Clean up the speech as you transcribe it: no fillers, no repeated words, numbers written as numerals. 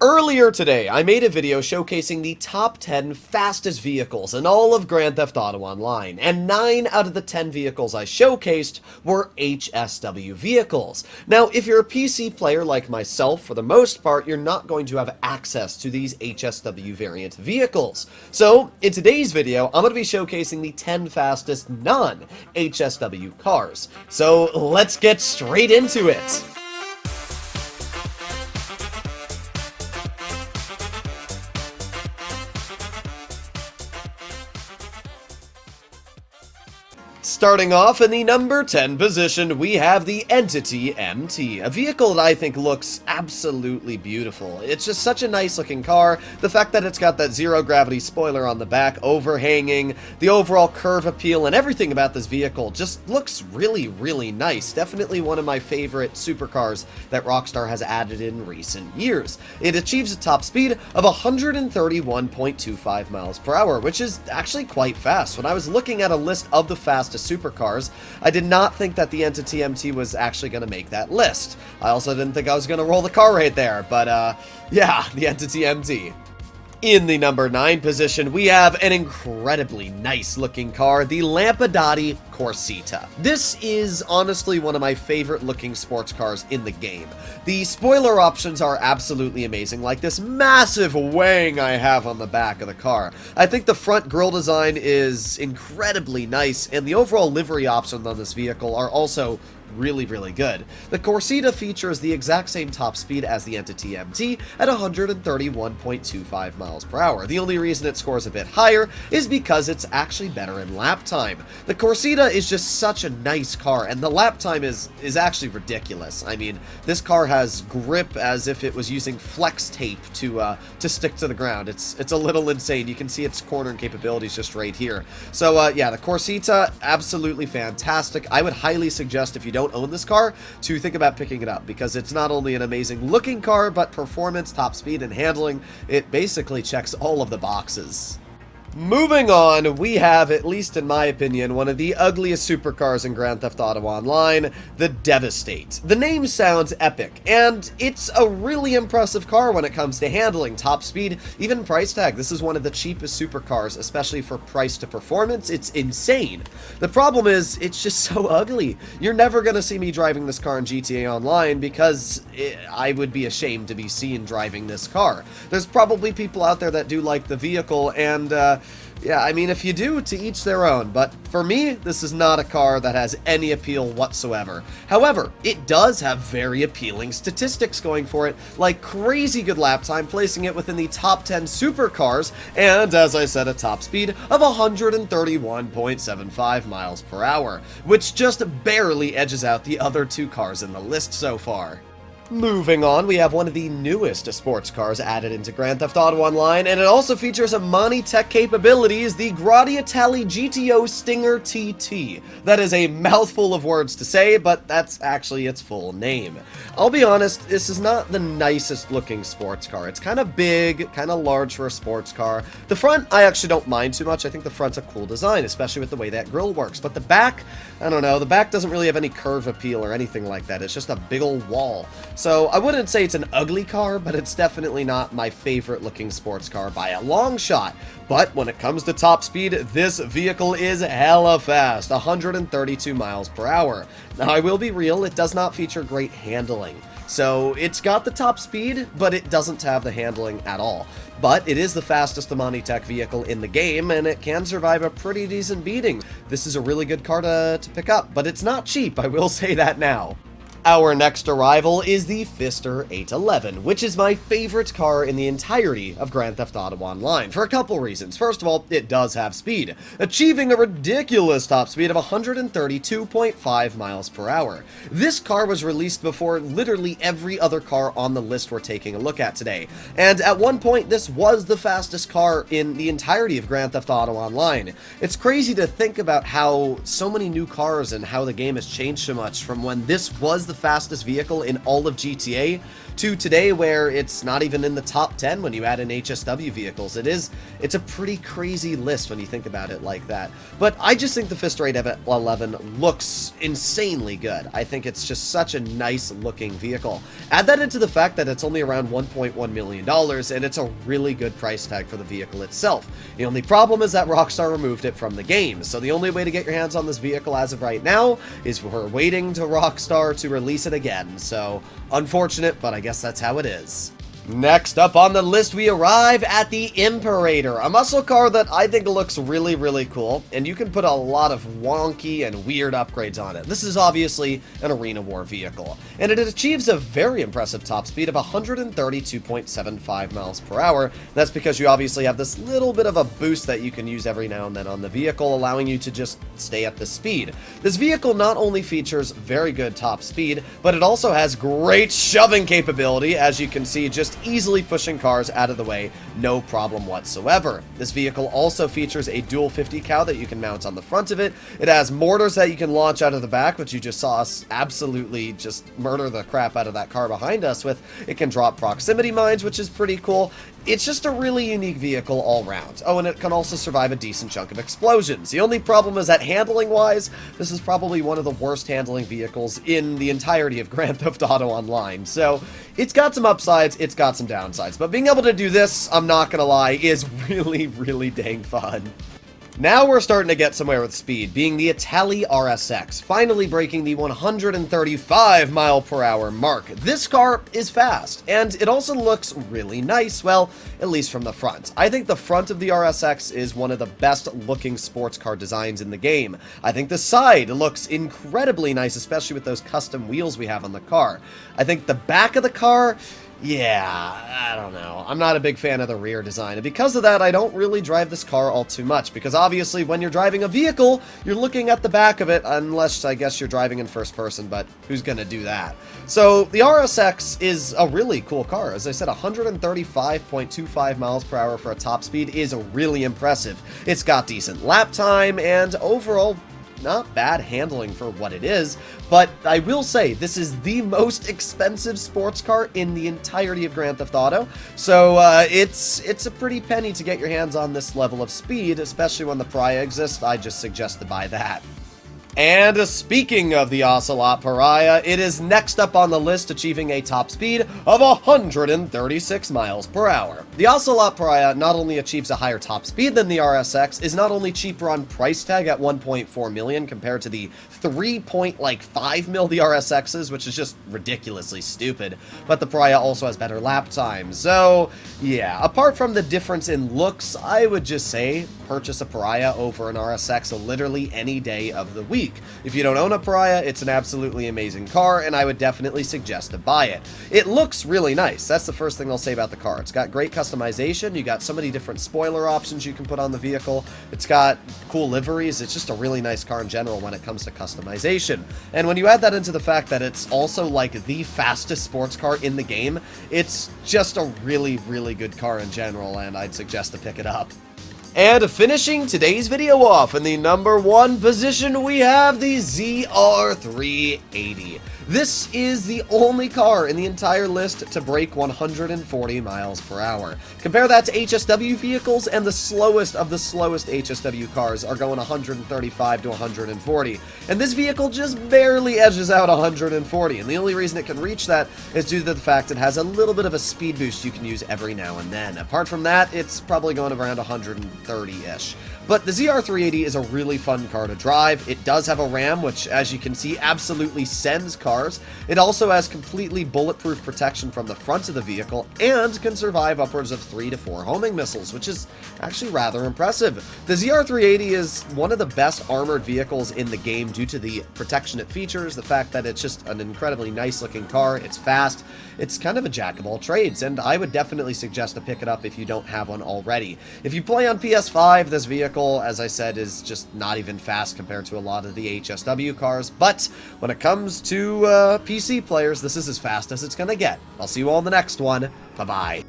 Earlier today, I made a video showcasing the top 10 fastest vehicles in all of Grand Theft Auto Online, and 9 out of the 10 vehicles I showcased were HSW vehicles. Now, if you're a PC player like myself, for the most part, you're not going to have access to these HSW variant vehicles. So, in today's video, I'm going to be showcasing the 10 fastest non-HSW cars. So, let's get straight into it! Starting off in the number 10 position, we have the Entity MT, a vehicle that I think looks absolutely beautiful. It's just such a nice looking car. The fact that it's got that zero gravity spoiler on the back overhanging, the overall curve appeal, and everything about this vehicle just looks really, really nice. Definitely one of my favorite supercars that Rockstar has added in recent years. It achieves a top speed of 131.25 miles per hour, which is actually quite fast. When I was looking at a list of the fastest supercars, I did not think that the Entity MT was actually going to make that list. I also didn't think I was going to roll the car right there, but yeah, the Entity MT. In the number 9 position, we have an incredibly nice looking car, the Lampadati Corsa. This is honestly one of my favorite looking sports cars in the game. The spoiler options are absolutely amazing, like this massive wang I have on the back of the car. I think the front grille design is incredibly nice, and the overall livery options on this vehicle are also really, really good. The Corsa features the exact same top speed as the Entity MT at 131.25 miles per hour. The only reason it scores a bit higher is because it's actually better in lap time. The Corsa is just such a nice car, and the lap time is actually ridiculous. I mean, this car has grip as if it was using flex tape to stick to the ground. It's a little insane. You can see its cornering capabilities just right here. So yeah, the Corsa, absolutely fantastic. I would highly suggest, if you don't own this car, to think about picking it up, because it's not only an amazing looking car, but performance, top speed, and handling, it basically checks all of the boxes. Moving on, we have, at least in my opinion, one of the ugliest supercars in Grand Theft Auto Online, the Devastate. The name sounds epic, and it's a really impressive car when it comes to handling, top speed, even price tag. This is one of the cheapest supercars, especially for price to performance. It's insane. The problem is, it's just so ugly. You're never going to see me driving this car in GTA Online, because I would be ashamed to be seen driving this car. There's probably people out there that do like the vehicle, and yeah, I mean, if you do, to each their own, but for me, this is not a car that has any appeal whatsoever. However, it does have very appealing statistics going for it, like crazy good lap time, placing it within the top 10 supercars, and, as I said, a top speed of 131.75 miles per hour, which just barely edges out the other 2 cars in the list so far. Moving on, we have one of the newest sports cars added into Grand Theft Auto Online, and it also features Amani tech capabilities, the GTO Stinger TT. That is a mouthful of words to say, but that's actually its full name. I'll be honest, this is not the nicest looking sports car. It's kind of big, kind of large for a sports car. The front, I actually don't mind too much. I think the front's a cool design, especially with the way that grille works. But the back, I don't know, the back doesn't really have any curve appeal or anything like that. It's just a big old wall. So I wouldn't say it's an ugly car, but it's definitely not my favorite looking sports car by a long shot. But when it comes to top speed, this vehicle is hella fast, 132 miles per hour. Now, I will be real, it does not feature great handling. So it's got the top speed, but it doesn't have the handling at all. But it is the fastest Amani Tech vehicle in the game, and it can survive a pretty decent beating. This is a really good car to pick up, but it's not cheap, I will say that now. Our next arrival is the Pfister 811, which is my favorite car in the entirety of Grand Theft Auto Online, for a couple reasons. First of all, it does have speed, achieving a ridiculous top speed of 132.5 miles per hour. This car was released before literally every other car on the list we're taking a look at today, and at one point this was the fastest car in the entirety of Grand Theft Auto Online. It's crazy to think about how so many new cars and how the game has changed so much from when this was the the fastest vehicle in all of GTA, to today where it's not even in the top 10 when you add in HSW vehicles. It's a pretty crazy list when you think about it like that. But I just think the Fist Raid 11 looks insanely good. I think it's just such a nice looking vehicle. Add that into the fact that it's only around $1.1 million, and it's a really good price tag for the vehicle itself. The only problem is that Rockstar removed it from the game, so the only way to get your hands on this vehicle as of right now is we're waiting to Rockstar to release it again. So, unfortunate, but I guess that's how it is. Next up on the list, we arrive at the Imperator, a muscle car that I think looks really, really cool, and you can put a lot of wonky and weird upgrades on it. This is obviously an arena war vehicle, and it achieves a very impressive top speed of 132.75 miles per hour. That's because you obviously have this little bit of a boost that you can use every now and then on the vehicle, allowing you to just stay at this speed. This vehicle not only features very good top speed, but it also has great shoving capability, as you can see, just easily pushing cars out of the way, no problem whatsoever. This vehicle also features a dual 50 cal that you can mount on the front of it. It has mortars that you can launch out of the back, which you just saw us absolutely just murder the crap out of that car behind us with. It can drop proximity mines, which is pretty cool. It's just a really unique vehicle all around. Oh, and it can also survive a decent chunk of explosions. The only problem is that handling-wise, this is probably one of the worst handling vehicles in the entirety of Grand Theft Auto Online. So, it's got some upsides, it's got some downsides. But being able to do this, I'm not gonna lie, is really, really dang fun. Now we're starting to get somewhere with speed, being the Italy RSX, finally breaking the 135 mile per hour mark. This car is fast, and it also looks really nice, well, at least from the front. I think the front of the RSX is one of the best looking sports car designs in the game. I think the side looks incredibly nice, especially with those custom wheels we have on the car. I think the back of the car, yeah, I don't know. I'm not a big fan of the rear design, and because of that, I don't really drive this car all too much, because obviously when you're driving a vehicle, you're looking at the back of it, unless I guess you're driving in first person, but who's gonna do that? So the RSX is a really cool car. As I said, 135.25 miles per hour for a top speed is really impressive. It's got decent lap time, and overall, not bad handling for what it is, but I will say this is the most expensive sports car in the entirety of Grand Theft Auto, so it's a pretty penny to get your hands on this level of speed, especially when the Pariah exists. I just suggest to buy that. And speaking of the Ocelot Pariah, it is next up on the list, achieving a top speed of 136 miles per hour. The Ocelot Pariah not only achieves a higher top speed than the RSX, is not only cheaper on price tag at 1.4 million compared to the 3.5 mil the RSX's, which is just ridiculously stupid, but the Pariah also has better lap time. So yeah, apart from the difference in looks, I would just say purchase a Pariah over an RSX literally any day of the week. If you don't own a Pariah, it's an absolutely amazing car, and I would definitely suggest to buy it. It looks really nice. That's the first thing I'll say about the car. It's got great customization. You got so many different spoiler options you can put on the vehicle. It's got cool liveries. It's just a really nice car in general when it comes to customization. And when you add that into the fact that it's also like the fastest sports car in the game, it's just a really, really good car in general, and I'd suggest to pick it up. And finishing today's video off in the number 1 position, we have the ZR380. This is the only car in the entire list to break 140 miles per hour. Compare that to HSW vehicles, and the slowest of the slowest HSW cars are going 135 to 140. And this vehicle just barely edges out 140, and the only reason it can reach that is due to the fact it has a little bit of a speed boost you can use every now and then. Apart from that, it's probably going around 130-ish. But the ZR380 is a really fun car to drive. It does have a ram, which, as you can see, absolutely sends cars. It also has completely bulletproof protection from the front of the vehicle and can survive upwards of 3 to 4 homing missiles, which is actually rather impressive. The ZR380 is one of the best armored vehicles in the game due to the protection it features, the fact that it's just an incredibly nice looking car, it's fast, it's kind of a jack of all trades, and I would definitely suggest to pick it up if you don't have one already. If you play on PS5, this vehicle, as I said, is just not even fast compared to a lot of the HSW cars, but when it comes to PC players, this is as fast as it's gonna get. I'll see you all in the next one. Bye-bye.